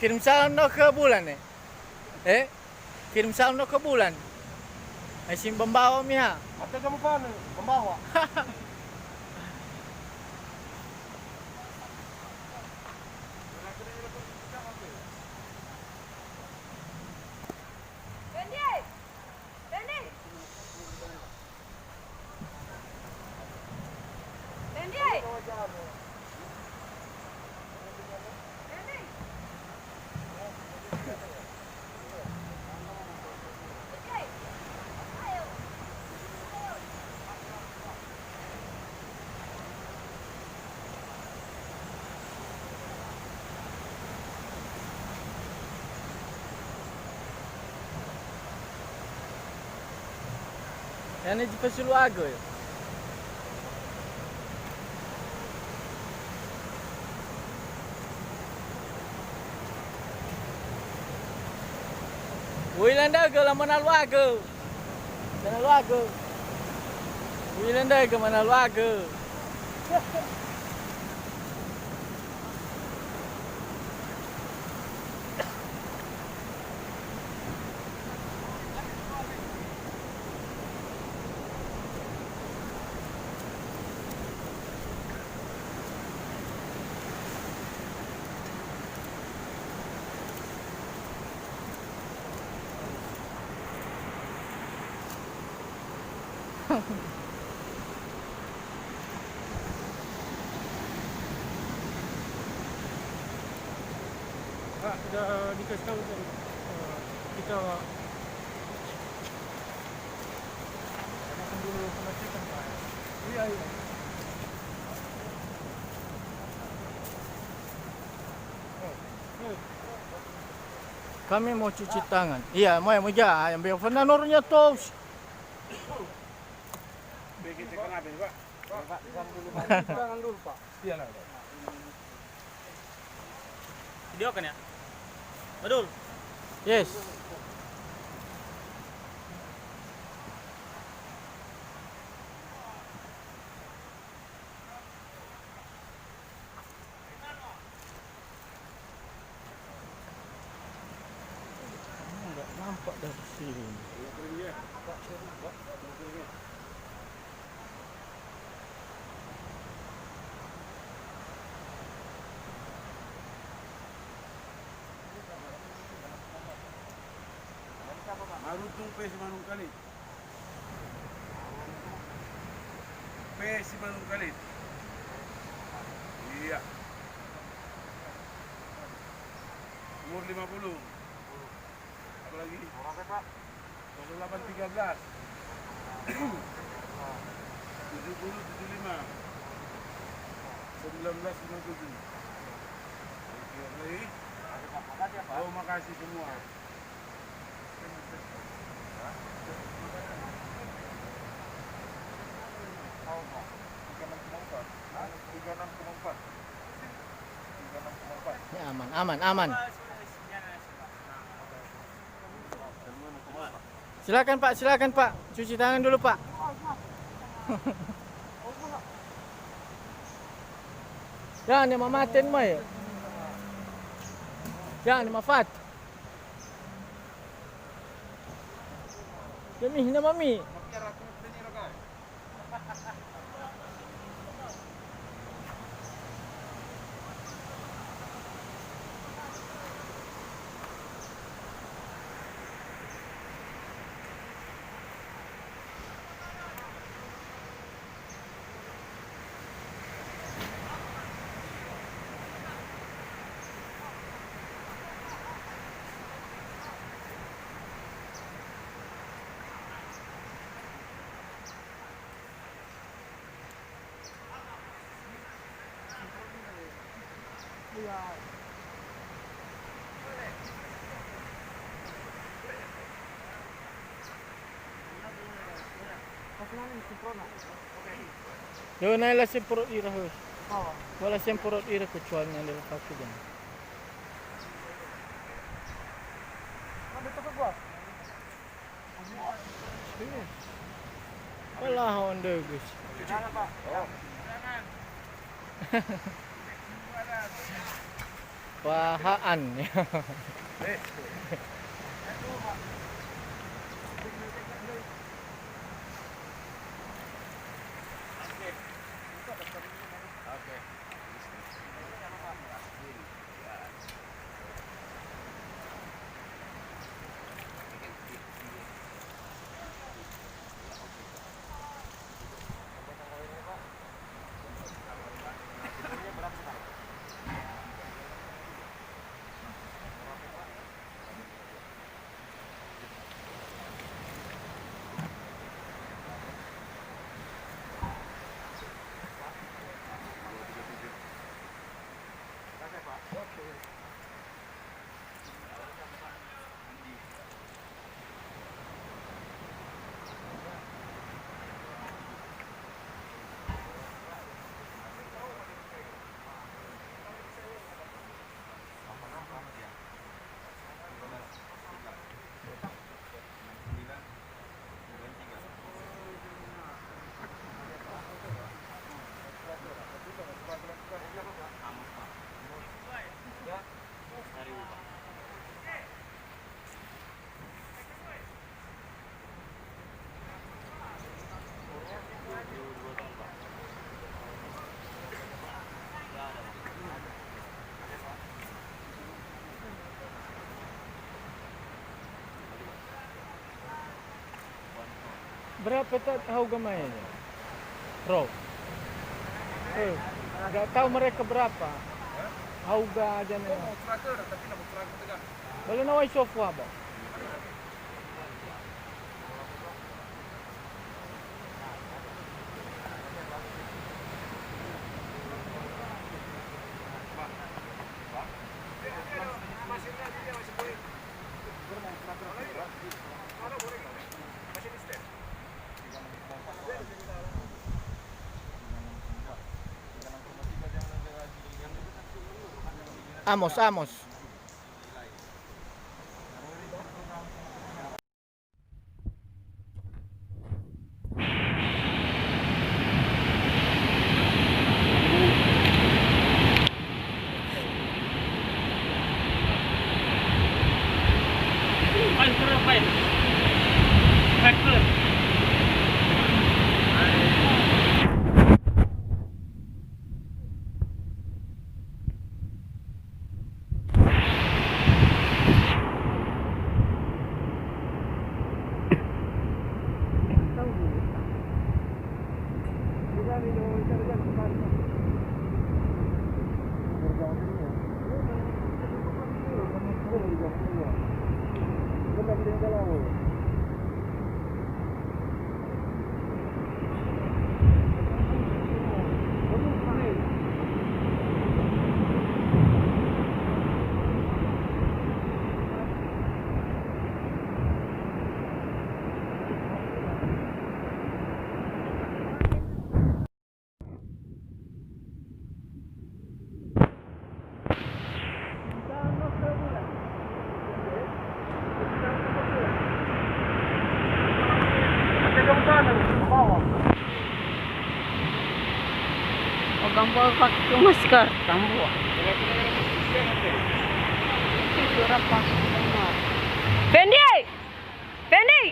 Kirim salam dong ke bulan kirim salam dong ke bulan. Asin pembawa miha. Atau kamu paano? Pembawa. Yan di Pasuluago eh. Wilandago lah Manaluago. Manaluago. Wilandago Manaluago. Pak, sudah dikasih tahu tadi. Kita tanyakan dulu pengecekan Pak. Iya. Kami mau cuci tangan. Iya, mau ya, yang biar nornya tuh. Bikin cek apa ini Pak? Pak, tangan dulu Pak. Iya lah. Video kan ya? Betul. Yes. Enggak nampak dari sini. Maruntung pe si Manong Kalit. Pe si Manong Kalit. Iya. Umur 50. Apa lagi? Berapa Pak? 0813. 70 75. 1957. Oke, lagi. Oh, makasih semua. Ini aman. Silakan Pak. Cuci tangan dulu Pak. Jangan dimamatin mah ya. Jangan dimafat. Demi na mami. Doon na ila semprot ira ho. Wala semprot ira kecuali yang dari kaki dan. Wala Honda guys. Jangan Pak. Jangan. pahaan. Berapa tak tahu gamainya? Bro. Enggak tahu mereka berapa. Hauga aja nih. Boleh nawai sofa ba? Amos. Huwag kang pakai masker, tambo. Surap pa. Fendi! Fendi!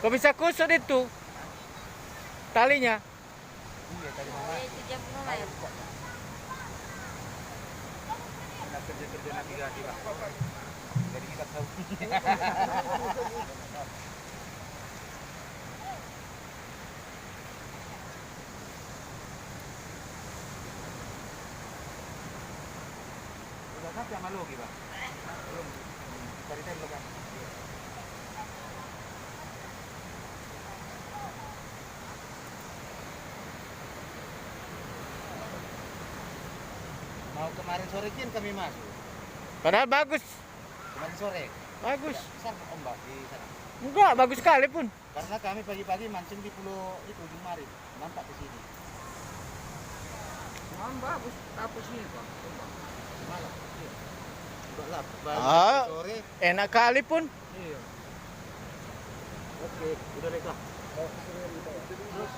Kok bisa kusut itu talinya? Iya, tadi mama. Itu jam mulai. Nak kerja navigasi, Pak. Jadi kita tahu. Udah sampai sama Logi, Pak? Belum. Cari dulu, Pak. Mau kemarin sore kan kami masuk. Padahal bagus. Kemarin sore. Bagus. Besar ombak di sana. Enggak, bagus sekali pun. Karena kami pagi-pagi mancing di pulau itu Ujung Marit. Nampak di sini. Bagus. Apa sini, Pak? Malam. Iya. Enggak lah. Ah. Sore. Enak kali pun. Iya. Oke, udah reka. Terus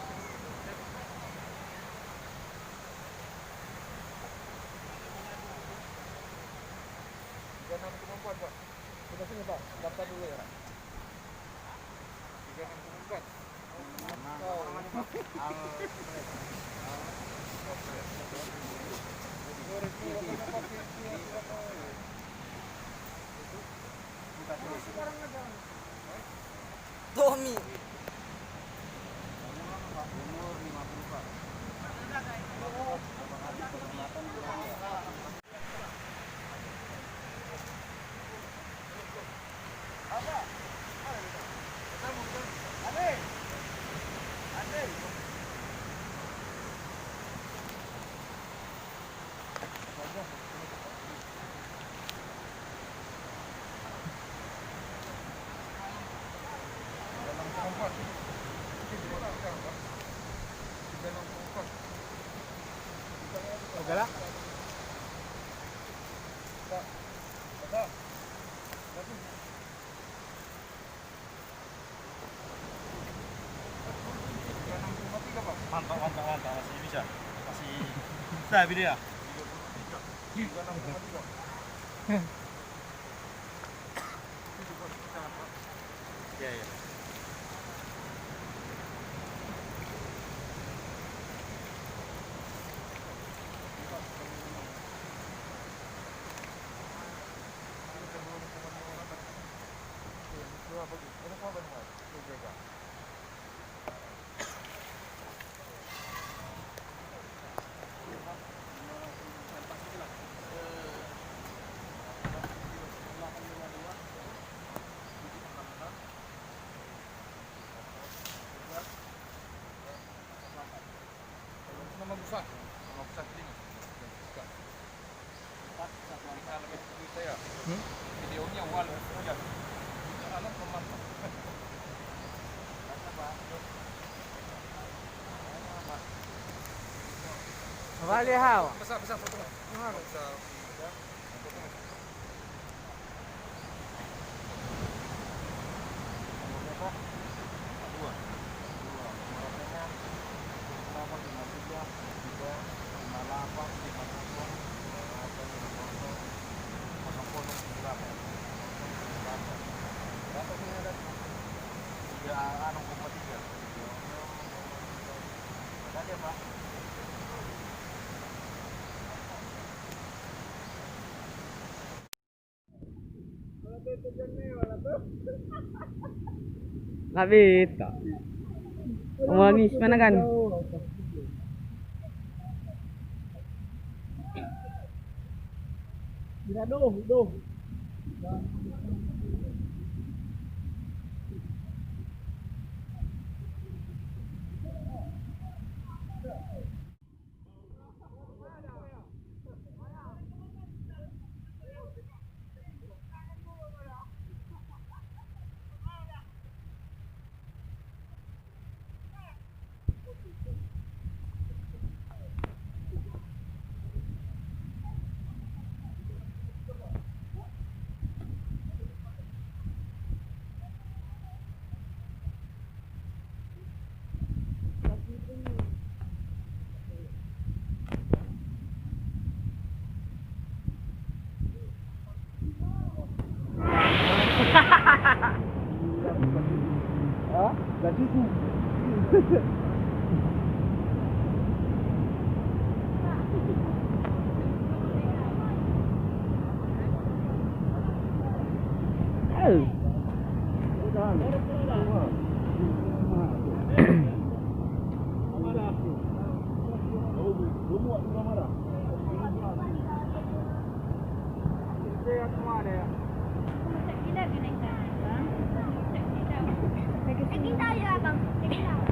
kemampuan, Pak. Sudah sini, Pak. Daftar dulu ya. 364. Tommy. Umur 50, Pak. Oke lah. Mantap, mantap, mantap. Masih bisa. Masih bisa video ya. Iya, iya. Nama besar ini. Kita lebih cerita ya. Videonya awal ya. Anak memantau. Vale hao. Besar foto. Besar. Labit. Umamis mana kan? Tidak doh. Gajiku. Checking tayo abang. Checking tayo.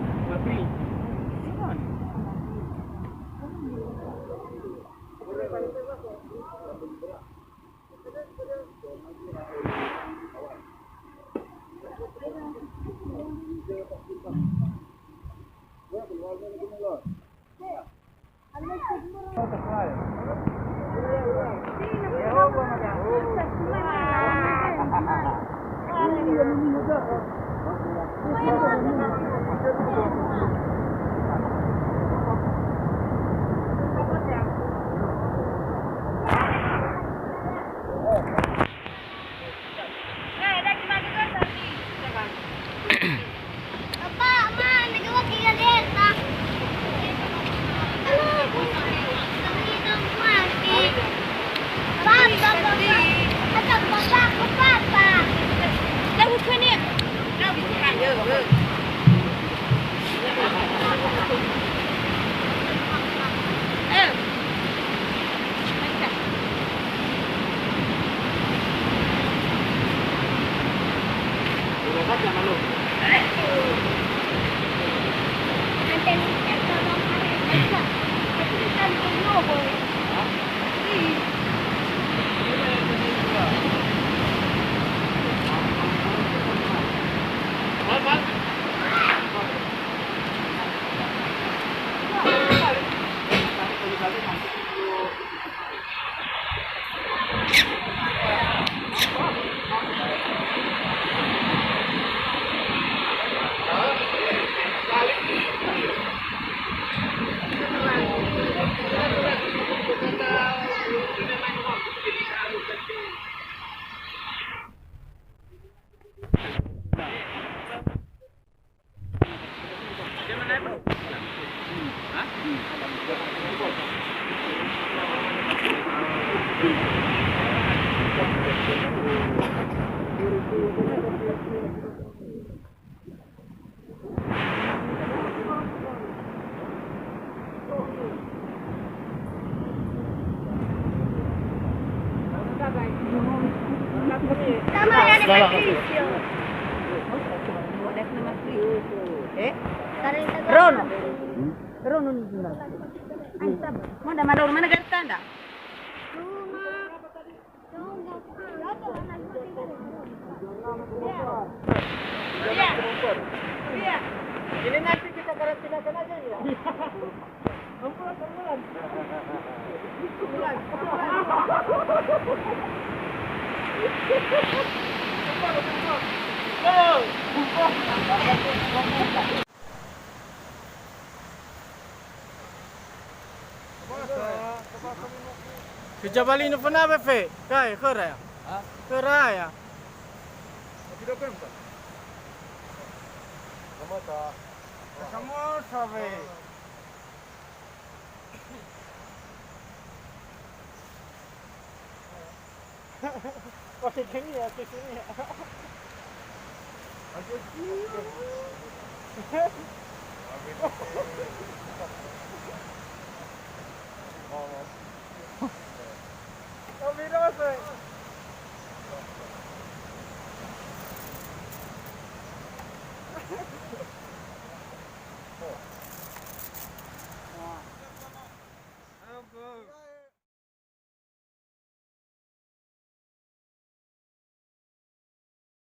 Papa, Ma, nagawa kita din, ha? Tama yan, Patricio. Rono. Rono ni Jura. Mana mana mana gerta anda? Iya. Iya. Ini nanti kita karantinakan aja ya. Ampulan. Kejabalino pernah Fe? Kai, kerja. Kerja. Tidak kempa. Kamata. Semua sabe. Pakai gini ya, ke sini ya.